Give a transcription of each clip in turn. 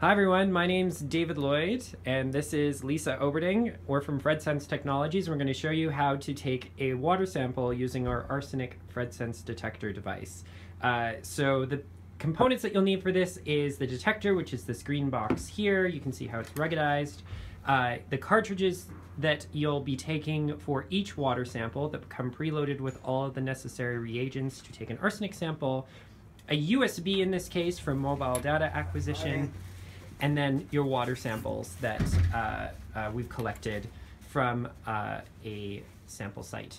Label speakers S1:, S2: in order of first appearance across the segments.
S1: Hi everyone, my name's David Lloyd and this is Lisa Oberding. We're from FREDsense Technologies. We're going to show you how to take a water sample using our arsenic FREDsense detector device. So the components that you'll need for this is the detector, which is this green box here. You can see how it's ruggedized. The cartridges that you'll be taking for each water sample that come preloaded with all of the necessary reagents to take an arsenic sample, a USB in this case for mobile data acquisition, and then your water samples that we've collected from a sample site.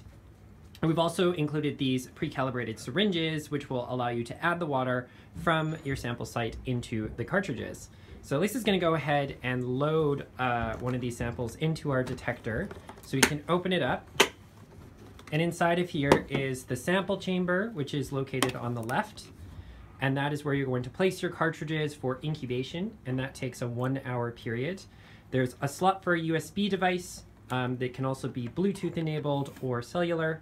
S1: And we've also included these pre-calibrated syringes, which will allow you to add the water from your sample site into the cartridges. So Lisa's going to go ahead and load one of these samples into our detector. So we can open it up. And inside of here is the sample chamber, which is located on the left. And that is where you're going to place your cartridges for incubation, and that takes a 1 hour period. There's a slot for a USB device that can also be Bluetooth enabled or cellular.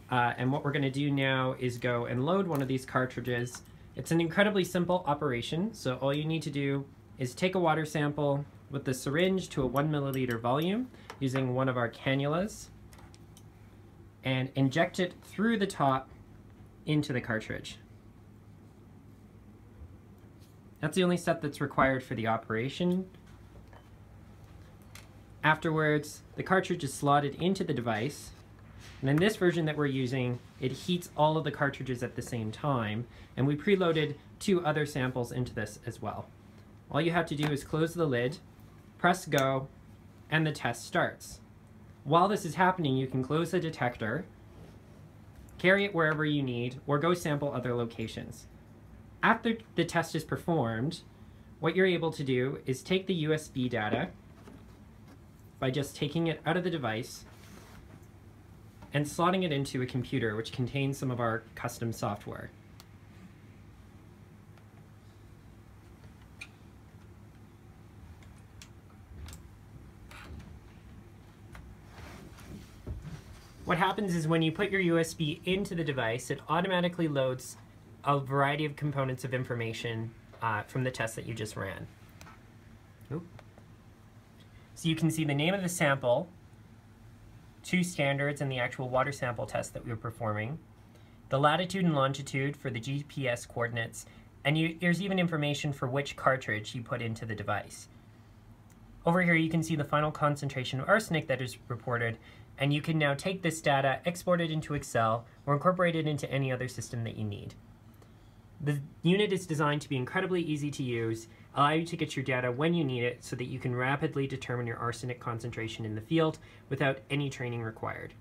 S1: And what we're going to do now is go and load one of these cartridges. It's an incredibly simple operation, so all you need to do is take a water sample with the syringe to a 1 milliliter volume using one of our cannulas and inject it through the top into the cartridge. That's the only step that's required for the operation. Afterwards, the cartridge is slotted into the device. And in this version that we're using, it heats all of the cartridges at the same time. And we preloaded 2 other samples into this as well. All you have to do is close the lid, press go, and the test starts. While this is happening, you can close the detector, carry it wherever you need, or go sample other locations. After the test is performed, what you're able to do is take the USB data by just taking it out of the device and slotting it into a computer which contains some of our custom software. What happens is when you put your USB into the device, it automatically loads a variety of components of information from the test that you just ran. Oop. So you can see the name of the sample, 2 standards, and the actual water sample test that we were performing, the latitude and longitude for the GPS coordinates, and there's even information for which cartridge you put into the device. Over here you can see the final concentration of arsenic that is reported, and you can now take this data, export it into Excel, or incorporate it into any other system that you need. The unit is designed to be incredibly easy to use, allow you to get your data when you need it so that you can rapidly determine your arsenic concentration in the field without any training required.